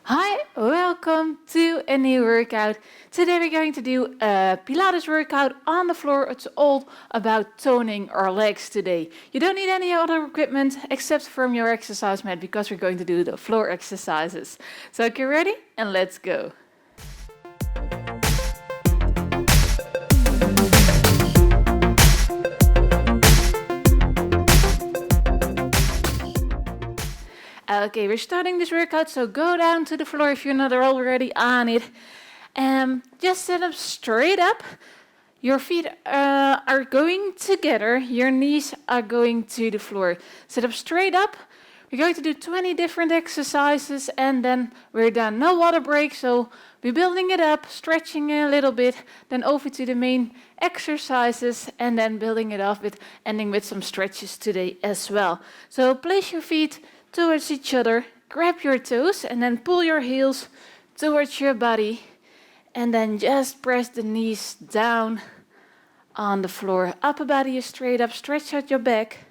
Hi, welcome to a new workout. Today we're going to do a Pilates workout on the floor. It's all about toning our legs today. You don't need any other equipment except from your exercise mat because we're going to do the floor exercises. So get ready and let's go. Okay, we're starting this workout, so go down to the floor if you're not already on it. Just sit up straight up. Your feet are going together. Your knees are going to the floor. Sit up straight up. We're going to do 20 different exercises and then we're done. No water break, so we're building it up, stretching a little bit, then over to the main exercises and then building it up with ending with some stretches today as well. So place your feet towards each other, grab your toes and then pull your heels towards your body and then just press the knees down on the floor. Upper body is straight up, stretch out your back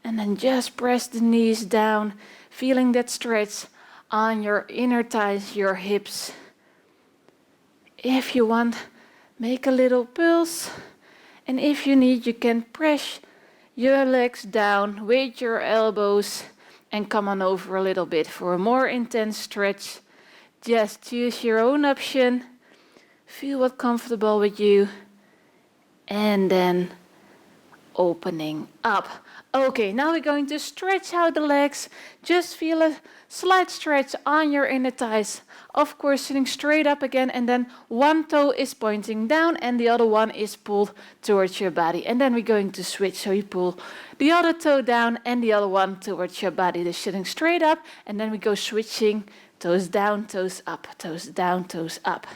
and then just press the knees down, feeling that stretch on your inner thighs, your hips. If you want, make a little pulse, and if you need, you can press your legs down with your elbows and come on over a little bit for a more intense stretch. Just choose your own option. Feel what's comfortable with you. And then opening up. Okay, now we're going to stretch out the legs. Just feel a slight stretch on your inner thighs. Of course, sitting straight up again, and then one toe is pointing down and the other one is pulled towards your body. And then we're going to switch, so you pull the other toe down and the other one towards your body. They're sitting straight up, and then we go switching, toes down, toes up, toes down, toes up.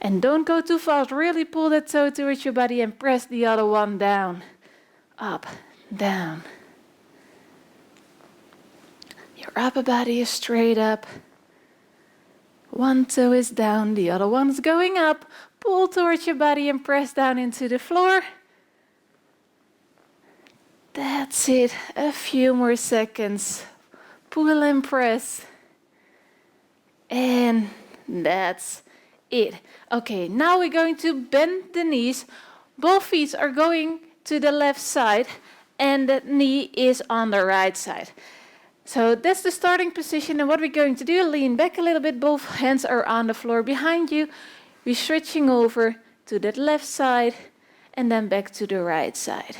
And don't go too fast, really pull that toe towards your body and press the other one down. Up, down. Your upper body is straight up. One toe is down, the other one's going up. Pull towards your body and press down into the floor. That's it, a few more seconds. Pull and press. And that's it. Okay, now we're going to bend the knees. Both feet are going to the left side and the knee is on the right side. So that's the starting position, and what we're going to do, lean back a little bit, both hands are on the floor behind you. We're switching over to that left side and then back to the right side.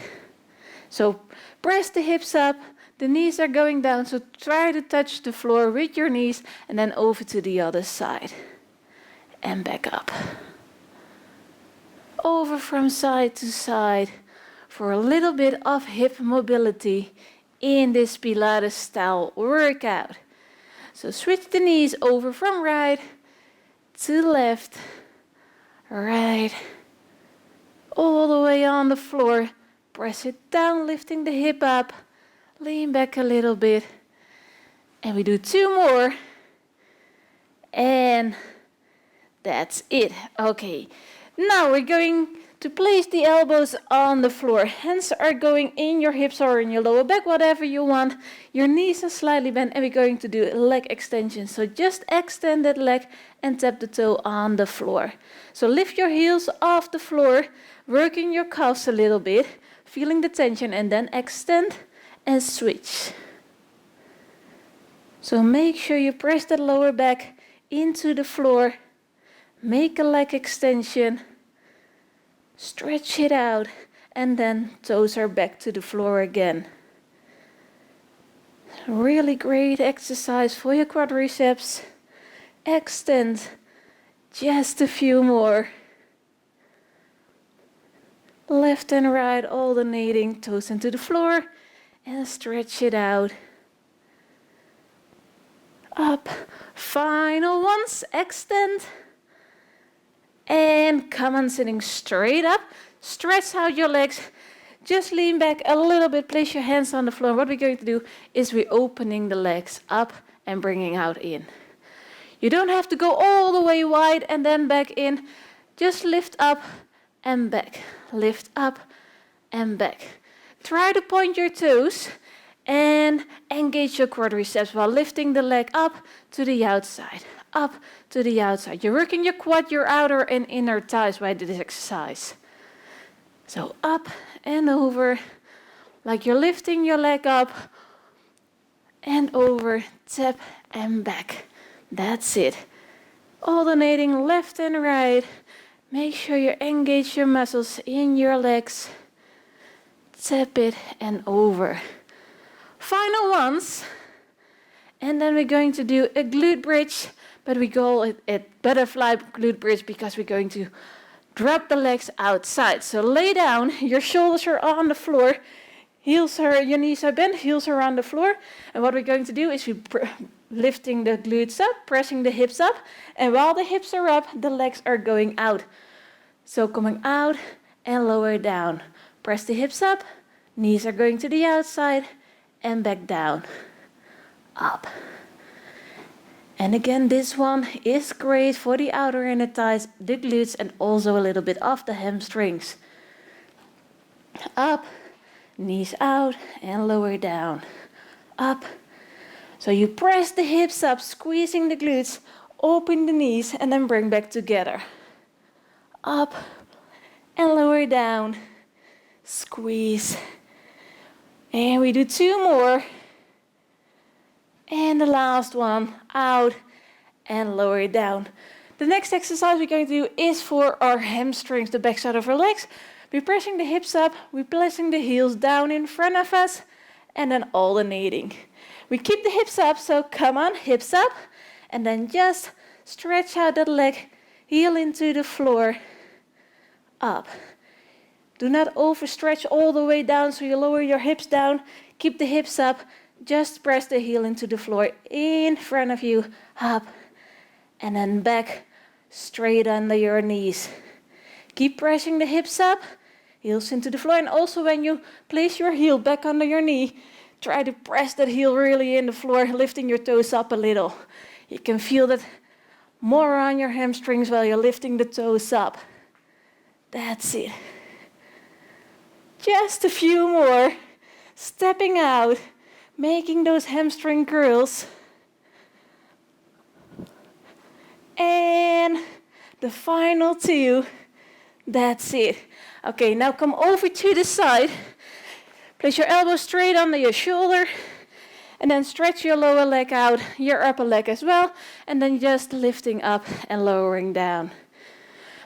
So press the hips up, the knees are going down, so try to touch the floor with your knees and then over to the other side. And back up. Over from side to side for a little bit of hip mobility in this Pilates style workout. So switch the knees over from right to left, right, all the way on the floor. Press it down, lifting the hip up, lean back a little bit. And we do two more. And that's it. Okay, now we're going to place the elbows on the floor. Hands are going in your hips or in your lower back, whatever you want. Your knees are slightly bent and we're going to do a leg extension. So just extend that leg and tap the toe on the floor. So lift your heels off the floor, working your calves a little bit, feeling the tension, and then extend and switch. So make sure you press that lower back into the floor. Make a leg extension, stretch it out, and then toes are back to the floor again. Really great exercise for your quadriceps. Extend, just a few more. Left and right alternating, toes into the floor, and stretch it out. Up, final ones, extend. And come on, sitting straight up. Stretch out your legs. Just lean back a little bit. Place your hands on the floor. What we're going to do is we're opening the legs up and bringing out in. You don't have to go all the way wide and then back in. Just lift up and back. Lift up and back. Try to point your toes And engage your quadriceps while lifting the leg up to the outside, up to the outside. You're working your quad, your outer and inner thighs by this exercise. So up and over, like you're lifting your leg up and over, tap and back. That's it. Alternating left and right. Make sure you engage your muscles in your legs. Tap it and over. Final ones. And then we're going to do a glute bridge, but we call it a butterfly glute bridge because we're going to drop the legs outside. So lay down, your shoulders are on the floor, your knees are bent, heels are on the floor. And what we're going to do is lifting the glutes up, pressing the hips up, and while the hips are up, the legs are going out. So coming out and lower down. Press the hips up, knees are going to the outside, and back down. Up. And again, this one is great for the outer inner thighs, the glutes, and also a little bit of the hamstrings. Up, knees out, and lower down. Up. So you press the hips up, squeezing the glutes, open the knees, and then bring back together. Up and lower down. Squeeze. And we do 2 more. And the last one, out and lower down. The next exercise we're going to do is for our hamstrings, the backside of our legs. We're pressing the hips up, we're placing the heels down in front of us, and then alternating. We keep the hips up, so come on, hips up, and then just stretch out that leg, heel into the floor, up. Do not overstretch all the way down, so you lower your hips down, keep the hips up, just press the heel into the floor in front of you, up, and then back, straight under your knees. Keep pressing the hips up, heels into the floor, and also when you place your heel back under your knee, try to press that heel really in the floor, lifting your toes up a little. You can feel that more on your hamstrings while you're lifting the toes up. That's it. Just a few more. Stepping out, making those hamstring curls. And the final 2. That's it. Okay, now come over to the side. Place your elbow straight under your shoulder. And then stretch your lower leg out, your upper leg as well. And then just lifting up and lowering down.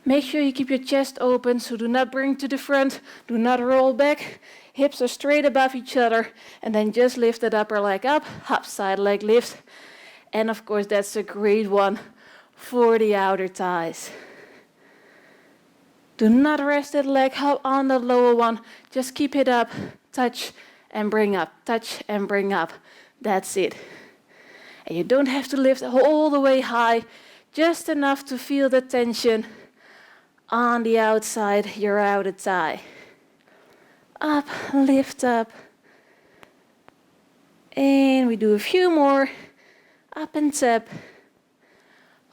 Make sure you keep your chest open, so do not bring to the front, do not roll back. Hips are straight above each other, and then just lift that upper leg up, side leg lift. And of course, that's a great one for the outer thighs. Do not rest that leg on the lower one, just keep it up, touch and bring up, touch and bring up. That's it. And you don't have to lift all the way high, just enough to feel the tension on the outside, your outer thigh. Up, lift up. And we do a few more. Up and tap.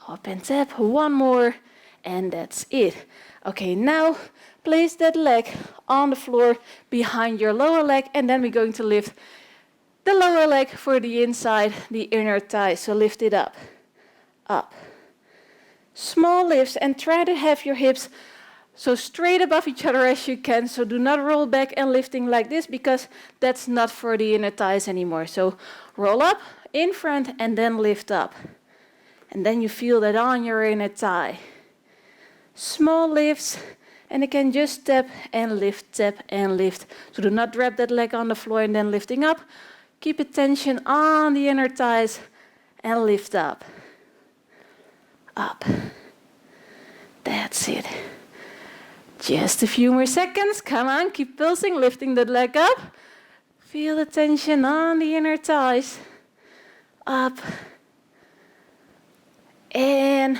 Up and tap. 1 more. And that's it. Okay, now place that leg on the floor behind your lower leg. And then we're going to lift the lower leg for the inside, the inner thigh. So lift it up. Up. Small lifts, and try to have your hips so straight above each other as you can. So do not roll back and lifting like this, because that's not for the inner thighs anymore. So roll up in front and then lift up. And then you feel that on your inner thigh. Small lifts, and again just tap and lift, tap and lift. So do not drop that leg on the floor and then lifting up. Keep a tension on the inner thighs and lift up. Up. That's it. Just a few more seconds. Come on, keep pulsing, lifting that leg up. Feel the tension on the inner thighs. Up. And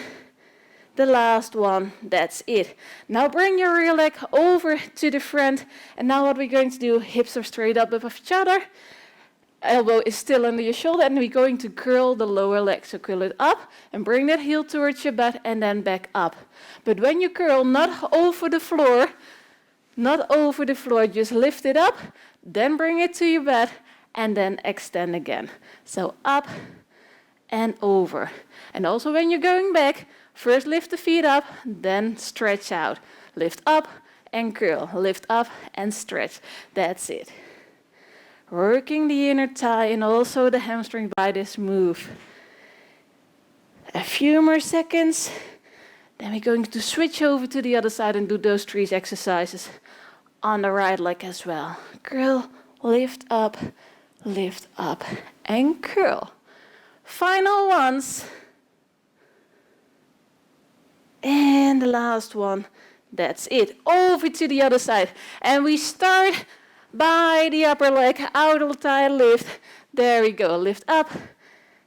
the last one. That's it. Now bring your rear leg over to the front. And now what we're going to do, hips are straight up above each other. Elbow is still under your shoulder, and we're going to curl the lower leg. So curl it up and bring that heel towards your butt and then back up. But when you curl, not over the floor, just lift it up, then bring it to your butt and then extend again. So up and over. And also when you're going back, first lift the feet up, then stretch out. Lift up and curl. Lift up and stretch. That's it. Working the inner thigh and also the hamstring by this move. A few more seconds. Then we're going to switch over to the other side and do those 3 exercises on the right leg as well. Curl, lift up, and curl. Final ones. And the last one. That's it. Over to the other side. And we start by the upper leg, outer thigh lift. There we go. Lift up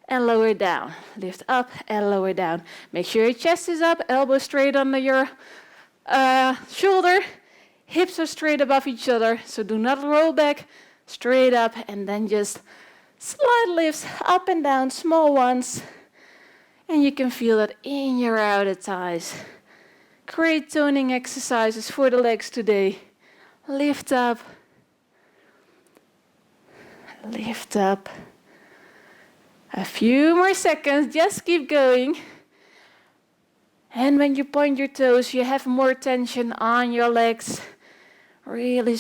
and lower down. Lift up and lower down. Make sure your chest is up, elbow straight under your shoulder. Hips are straight above each other, so do not roll back. Straight up, and then just slight lifts up and down, small ones. And you can feel that in your outer thighs. Great toning exercises for the legs today. Lift up. Lift up. A few more seconds, just keep going. And when you point your toes, you have more tension on your legs. Really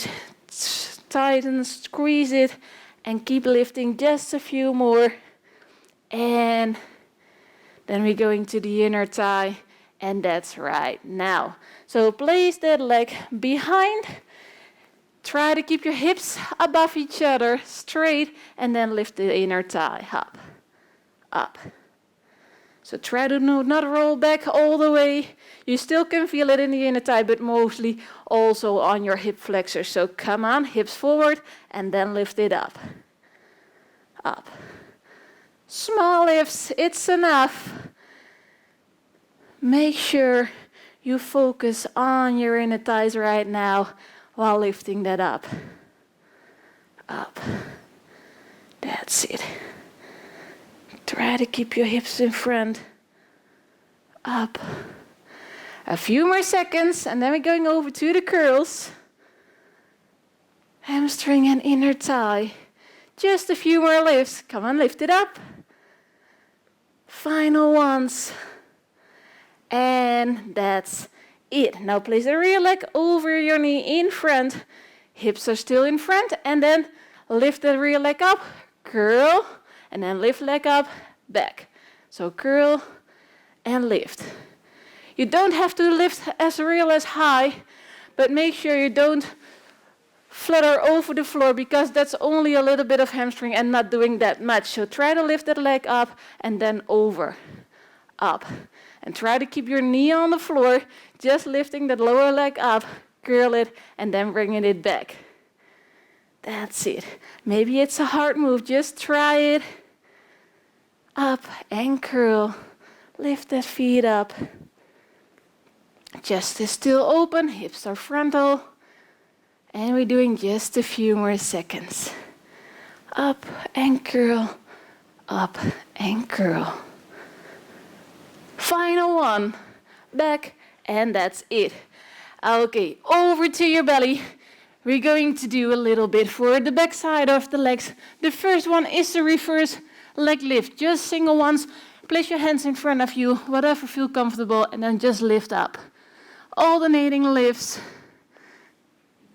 tighten, squeeze it, and keep lifting just a few more. And then we're going to the inner thigh, and that's right now. So place that leg behind. Try to keep your hips above each other, straight, and then lift the inner thigh up, up. So try to not roll back all the way. You still can feel it in the inner thigh, but mostly also on your hip flexors. So come on, hips forward, and then lift it up. Up. Small lifts, it's enough. Make sure you focus on your inner thighs right now while lifting that up. Up. That's it. Try to keep your hips in front. Up. A few more seconds, and then we're going over to the curls. Hamstring and inner thigh. Just a few more lifts. Come on, lift it up. Final ones. And that's it. Now place the rear leg over your knee in front. Hips are still in front, and then lift the rear leg up. Curl. And then lift leg up, back. So curl and lift. You don't have to lift as real as high, but make sure you don't flutter over the floor because that's only a little bit of hamstring and not doing that much. So try to lift that leg up and then over, up. And try to keep your knee on the floor, just lifting that lower leg up, curl it, and then bringing it back. That's it. Maybe it's a hard move, just try it. Up and curl. Lift that feet up. Chest is still open, hips are frontal. And we're doing just a few more seconds. Up and curl. Up and curl. Final one. Back, and that's it. Okay, over to your belly. We're going to do a little bit for the back side of the legs. The first one is the reverse leg lift. Just single ones. Place your hands in front of you, whatever feels comfortable, and then just lift up. Alternating lifts.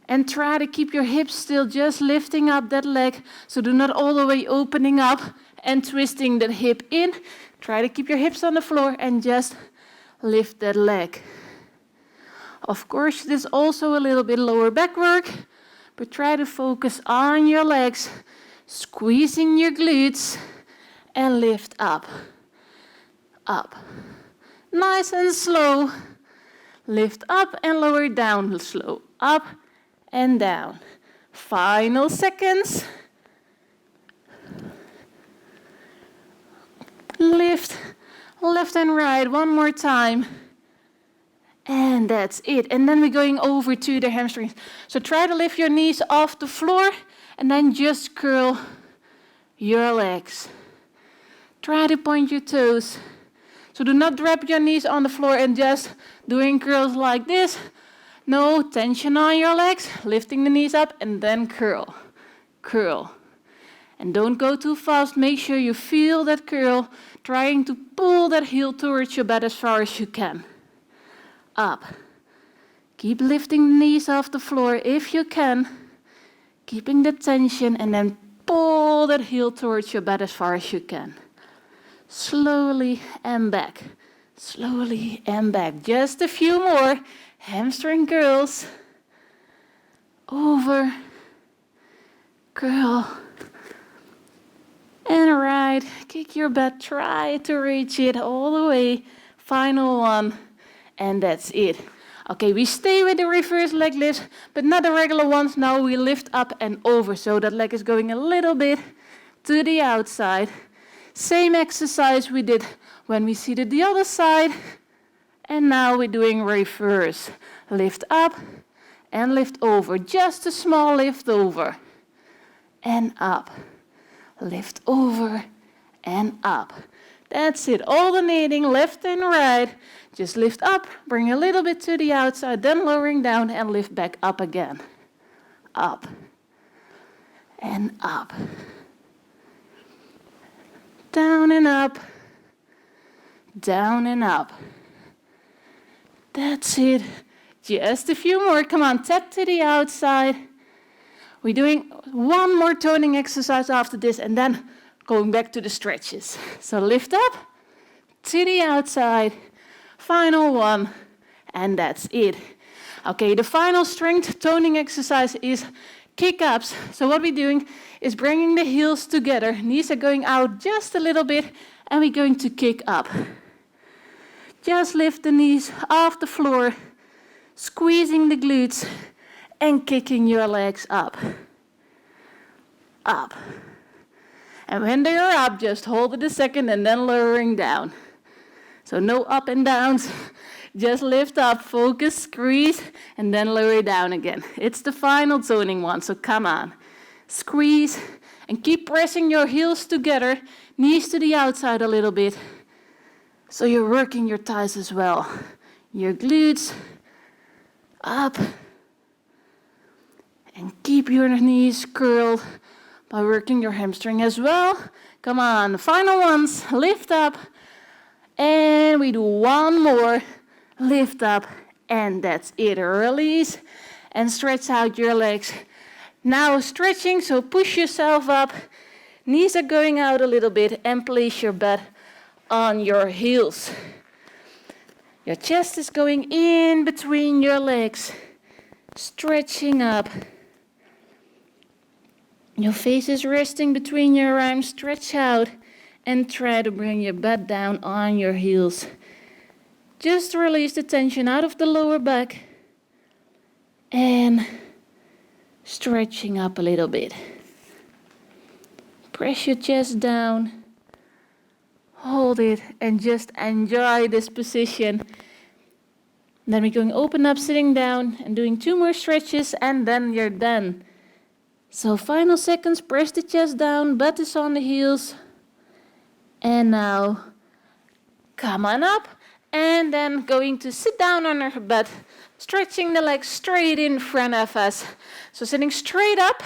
And try to keep your hips still, just lifting up that leg. So do not all the way opening up and twisting that hip in. Try to keep your hips on the floor and just lift that leg. Of course, this is also a little bit lower back work, but try to focus on your legs, squeezing your glutes, and lift up. Up. Nice and slow. Lift up and lower down. Slow. Up and down. Final seconds. Lift left and right one more time. And that's it. And then we're going over to the hamstrings. So try to lift your knees off the floor and then just curl your legs. Try to point your toes. So do not drop your knees on the floor and just doing curls like this. No, tension on your legs, lifting the knees up and then curl. Curl. And don't go too fast. Make sure you feel that curl, trying to pull that heel towards your butt as far as you can. Up. Keep lifting the knees off the floor if you can. Keeping the tension, and then pull that heel towards your butt as far as you can. Slowly and back. Slowly and back. Just a few more. Hamstring curls. Over. Curl. And right. Kick your butt. Try to reach it all the way. Final one. And that's it. Okay, we stay with the reverse leg lifts, but not the regular ones. Now we lift up and over, so that leg is going a little bit to the outside. Same exercise we did when we seated the other side. And now we're doing reverse. Lift up and lift over. Just a small lift over. And up. Lift over and up. That's it. Alternating left and right. Just lift up, bring a little bit to the outside, then lowering down and lift back up again. Up. And up. Down and up. Down and up. That's it. Just a few more. Come on, tap to the outside. We're doing one more toning exercise after this and then going back to the stretches. So lift up to the outside. Final one. And that's it. Okay, the final strength toning exercise is kick-ups. So what we're doing is bringing the heels together. Knees are going out just a little bit and we're going to kick up. Just lift the knees off the floor, squeezing the glutes and kicking your legs up. Up. And when they are up, just hold it a second and then lowering down. So no up and downs. Just lift up, focus, squeeze, and then lower it down again. It's the final toning one, so come on. Squeeze and keep pressing your heels together, knees to the outside a little bit. So you're working your thighs as well. Your glutes up. And keep your knees curled by working your hamstring as well. Come on, final ones. Lift up. And we do one more. Lift up. And that's it. Release. And stretch out your legs. Now stretching, so push yourself up. Knees are going out a little bit. And place your butt on your heels. Your chest is going in between your legs. Stretching up. Your face is resting between your arms. Stretch out and try to bring your butt down on your heels. Just release the tension out of the lower back. And stretching up a little bit. Press your chest down. Hold it and just enjoy this position. Then we're going to open up, sitting down and doing 2 more stretches and then you're done. So final seconds, press the chest down, butt is on the heels. And now, come on up. And then going to sit down on our butt, stretching the legs straight in front of us. So sitting straight up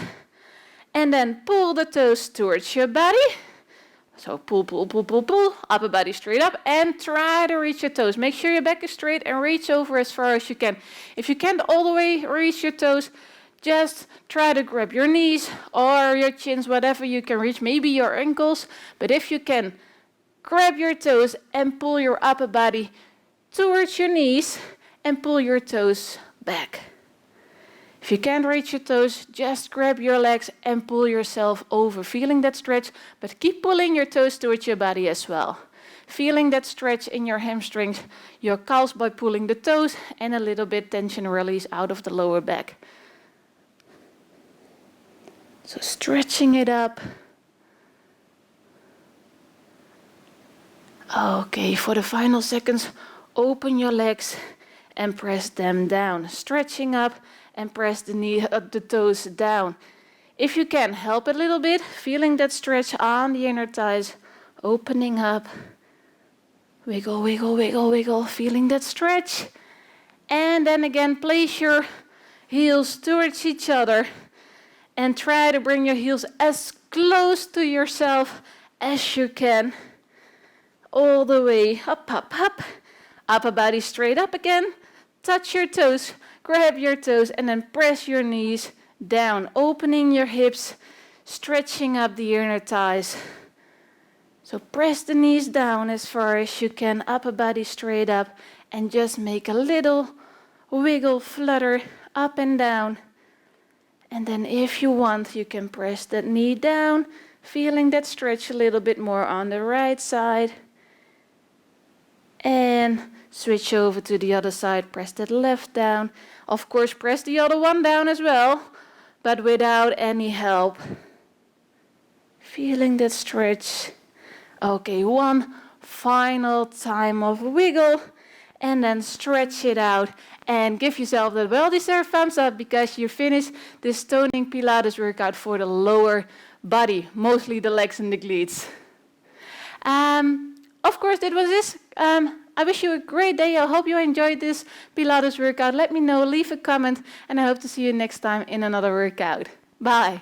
and then pull the toes towards your body. So pull, pull, pull, pull, pull, upper body straight up and try to reach your toes. Make sure your back is straight and reach over as far as you can. If you can't all the way reach your toes, just try to grab your knees or your chins, whatever you can reach, maybe your ankles. But if you can, grab your toes and pull your upper body towards your knees and pull your toes back. If you can't reach your toes, just grab your legs and pull yourself over, feeling that stretch, but keep pulling your toes towards your body as well. Feeling that stretch in your hamstrings, your calves by pulling the toes and a little bit tension release out of the lower back. So stretching it up. Okay, for the final seconds, open your legs and press them down. Stretching up and press the toes down. If you can, help a little bit, feeling that stretch on the inner thighs, opening up. Wiggle, wiggle, wiggle, wiggle, feeling that stretch. And then again, place your heels towards each other and try to bring your heels as close to yourself as you can. All the way up, up, up. Upper body straight up again. Touch your toes, grab your toes, and then press your knees down, opening your hips, stretching up the inner thighs. So press the knees down as far as you can, upper body straight up, and just make a little wiggle, flutter up and down. And then if you want, you can press that knee down, feeling that stretch a little bit more on the right side. And switch over to the other side, press that left down. Of course, press the other one down as well, but without any help. Feeling that stretch. Okay, one final time of wiggle, and then stretch it out. And give yourself the well-deserved thumbs up because you finished this toning Pilates workout for the lower body, mostly the legs and the glutes. Of course, that was this. I wish you a great day. I hope you enjoyed this Pilates workout. Let me know, leave a comment, and I hope to see you next time in another workout. Bye.